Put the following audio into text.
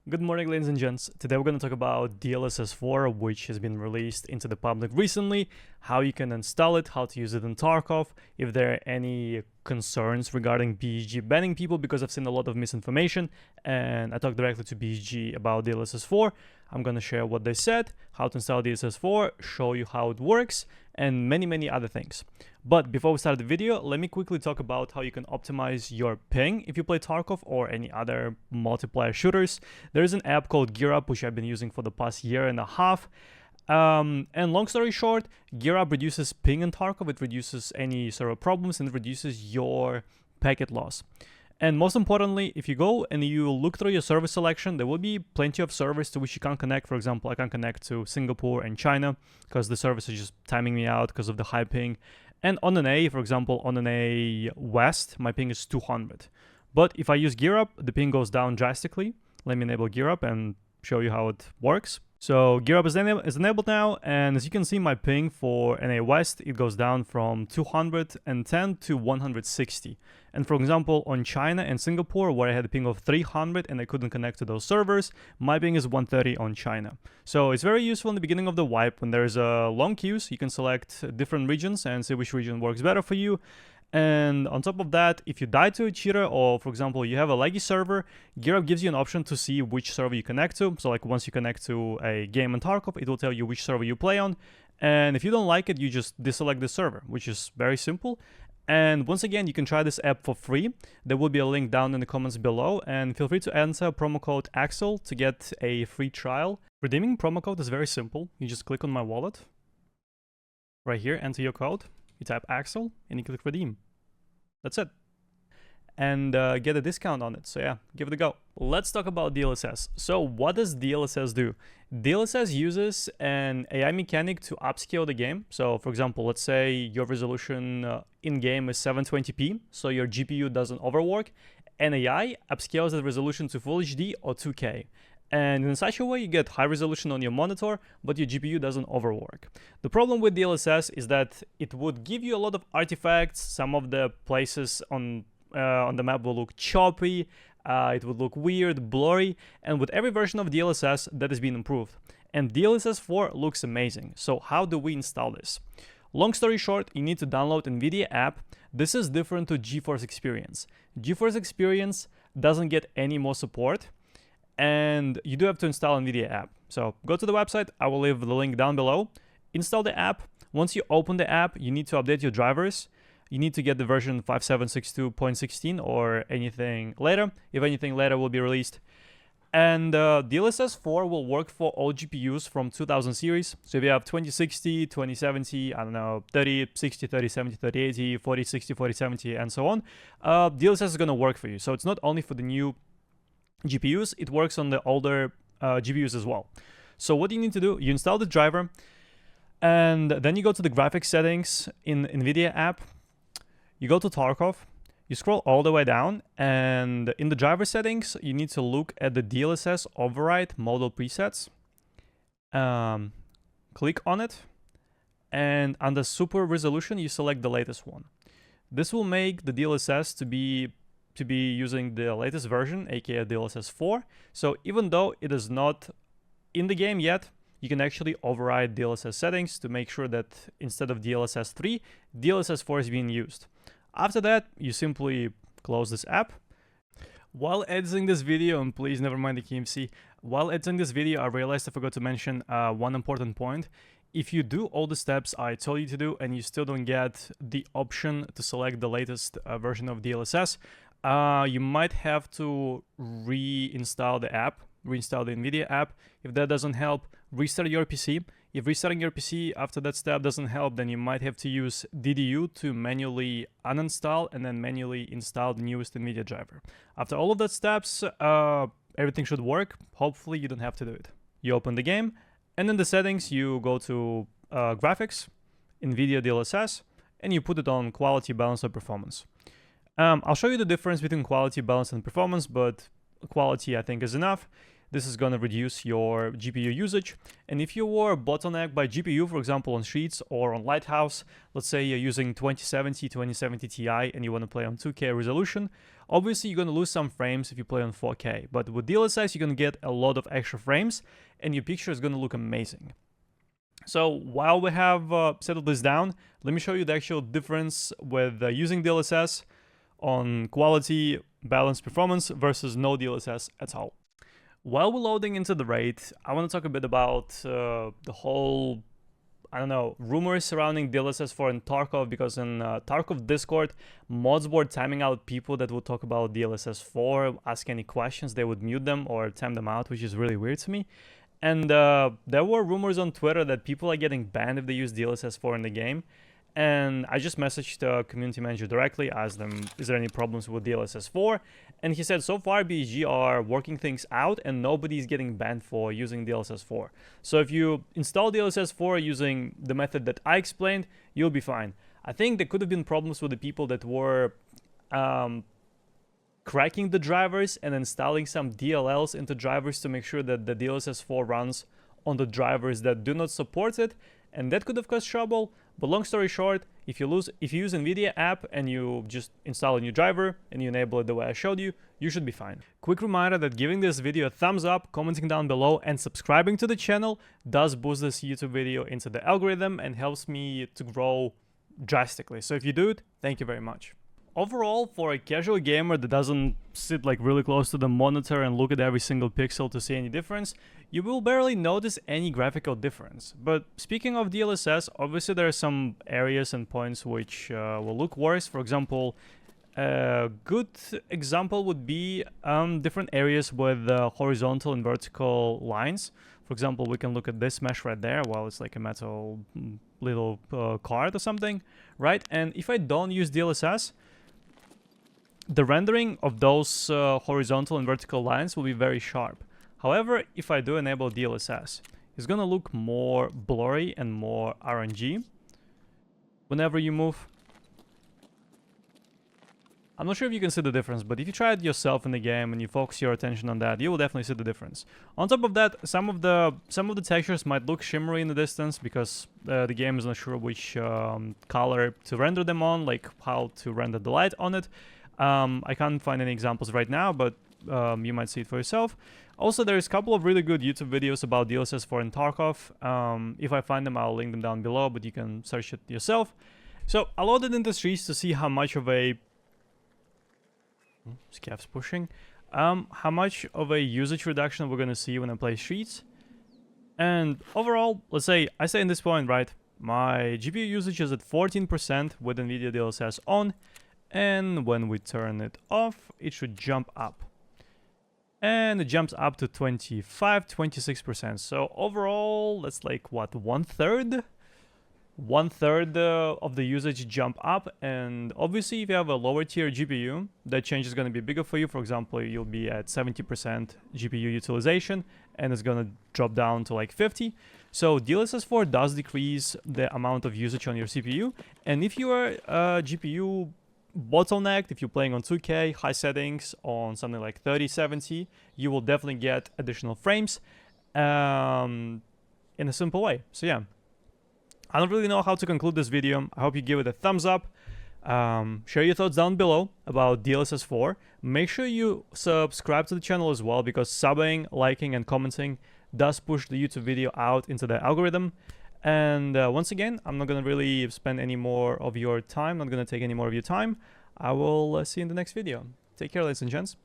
Good morning, ladies and gents. Today we're going to talk about DLSS 4, which has been released into the public recently, how you can install it, how to use it in Tarkov, if there are any concerns regarding BSG banning people, because I've seen a lot of misinformation, and I talked directly to BSG about DLSS 4. I'm going to share what they said, how to install DLSS 4, show you how it works, and many other things. But before we start the video, let me quickly talk about how you can optimize your ping if you play Tarkov or any other multiplayer shooters. There is an app called GearUp, which I've been using for the past year and a half. And long story short, GearUp reduces ping in Tarkov, it reduces any server problems, and it reduces your packet loss. And most importantly, if you go and you look through your server selection, there will be plenty of servers to which you can't connect. For example, I can't connect to Singapore and China because the service is just timing me out because of the high ping. And on an A, for example, on an A West, my ping is 200. But if I use GearUp, the ping goes down drastically. Let me enable GearUp and show you how it works. So GearUp is enabled now, and as you can see, my ping for NA West, it goes down from 210 to 160. And for example, on China and Singapore, where I had a ping of 300 and I couldn't connect to those servers, my ping is 130 on China. So it's very useful in the beginning of the wipe when there's a long queues. You can select different regions and see which region works better for you. And on top of that, if you die to a cheater, or for example, you have a laggy server, GearUp gives you an option to see which server you connect to. So like once you connect to a game in Tarkov, it will tell you which server you play on. And if you don't like it, you just deselect the server, which is very simple. And once again, you can try this app for free. There will be a link down in the comments below, and feel free to enter promo code AXEL to get a free trial. Redeeming promo code is very simple. You just click on my wallet. Right here, enter your code. You type AXEL and you click redeem. That's it. And get a discount on it. So yeah, give it a go. Let's talk about DLSS. So what does DLSS do? DLSS uses an AI mechanic to upscale the game. So for example, let's say your resolution in-game is 720p, so your GPU doesn't overwork, and AI upscales that resolution to Full HD or 2K. And in such a way, you get high resolution on your monitor, but your GPU doesn't overwork. The problem with DLSS is that it would give you a lot of artifacts. Some of the places on the map will look choppy, it would look weird, blurry, and with every version of DLSS, that has been improved. And DLSS 4 looks amazing. So how do we install this? Long story short, you need to download NVIDIA app. This is different to GeForce Experience. GeForce Experience doesn't get any more support, and you do have to install NVIDIA app. So go to the website, I will leave the link down below. Install the app. Once you open the app, you need to update your drivers. You need to get the version 5762.16 or anything later, if anything later will be released. And DLSS 4 will work for all GPUs from 2000 series. So if you have 2060, 2070, I don't know, 3060, 3070, 3080, 4060, 4070, and so on, DLSS is going to work for you. So it's not only for the new GPUs, it works on the older GPUs as well. So what you need to do, you install the driver, and then you go to the graphics settings in NVIDIA app. You go to Tarkov, you scroll all the way down, and in the driver settings, you need to look at the DLSS override model presets. Click on it, and under super resolution, you select the latest one. This will make the DLSS to be using the latest version, aka DLSS 4. So even though it is not in the game yet, you can actually override DLSS settings to make sure that instead of DLSS 3, DLSS 4 is being used. After that, you simply close this app. While editing this video, and please never mind the KMC, while editing this video, I realized I forgot to mention one important point. If you do all the steps I told you to do and you still don't get the option to select the latest version of DLSS, you might have to reinstall the app, reinstall the NVIDIA app. If that doesn't help, restart your PC. If restarting your PC after that step doesn't help, then you might have to use DDU to manually uninstall and then manually install the newest NVIDIA driver. After all of that steps, everything should work. Hopefully you don't have to do it. You open the game, and in the settings, you go to graphics, NVIDIA DLSS, and you put it on quality, balance, or performance. I'll show you the difference between quality, balance, and performance, but quality I think is enough. This is going to reduce your GPU usage. And if you were bottlenecked by GPU, for example, on Streets or on Lighthouse, let's say you're using 2070 Ti and you want to play on 2K resolution, obviously you're going to lose some frames if you play on 4K. But with DLSS, you're going to get a lot of extra frames and your picture is going to look amazing. So while we have settled this down, let me show you the actual difference with using DLSS on quality, balance, performance versus no DLSS at all. While we're loading into the raid, I want to talk a bit about the whole, I don't know, rumors surrounding DLSS 4 and Tarkov, because in Tarkov Discord, mods were timing out people that would talk about DLSS 4, ask any questions, they would mute them or time them out, which is really weird to me. And there were rumors on Twitter that people are getting banned if they use DLSS 4 in the game. And I just messaged the community manager directly, asked them, is there any problems with DLSS 4? And he said, so far BSG are working things out and nobody's getting banned for using DLSS 4. So if you install DLSS 4 using the method that I explained, you'll be fine. I think there could have been problems with the people that were cracking the drivers and installing some DLLs into drivers to make sure that the DLSS 4 runs on the drivers that do not support it, and that could have caused trouble. But long story short, if you use NVIDIA app and you just install a new driver and you enable it the way I showed you, you should be fine. Quick reminder that giving this video a thumbs up, commenting down below, and subscribing to the channel does boost this YouTube video into the algorithm and helps me to grow drastically. So if you do it, thank you very much. Overall, for a casual gamer that doesn't sit like really close to the monitor and look at every single pixel to see any difference, you will barely notice any graphical difference. But speaking of DLSS, obviously there are some areas and points which will look worse. For example, a good example would be different areas with horizontal and vertical lines. For example, we can look at this mesh right there. Well, it's like a metal little card or something, right? And if I don't use DLSS, the rendering of those horizontal and vertical lines will be very sharp. However, if I do enable DLSS, it's gonna look more blurry and more RNG whenever you move. I'm not sure if you can see the difference, but if you try it yourself in the game and you focus your attention on that, you will definitely see the difference. On top of that, some of the textures might look shimmery in the distance because the game is not sure which color to render them on, like how to render the light on it. I can't find any examples right now, but you might see it for yourself. Also, there's a couple of really good YouTube videos about DLSS 4 and Tarkov. If I find them, I'll link them down below, but you can search it yourself. So I loaded into Streets to see how much of a... Scav's pushing. How much of a usage reduction we're going to see when I play Streets. And overall, let's say, I say in this point, right, my GPU usage is at 14% with NVIDIA DLSS on. And when we turn it off, it should jump up. And it jumps up to 26%. So overall, that's like, what, one-third? One-third of the usage jump up. And obviously, if you have a lower tier GPU, that change is going to be bigger for you. For example, you'll be at 70% GPU utilization, and it's going to drop down to like 50. So DLSS 4 does decrease the amount of usage on your CPU. And if you are GPU bottlenecked, if you're playing on 2K, high settings, on something like 3070, you will definitely get additional frames in a simple way. So yeah, I don't really know how to conclude this video. I hope you give it a thumbs up. Share your thoughts down below about DLSS 4. Make sure you subscribe to the channel as well, because subbing, liking, and commenting does push the YouTube video out into the algorithm. And once again, I'm not going to really spend any more of your time, not going to take any more of your time. I will see you in the next video. Take care, ladies and gents.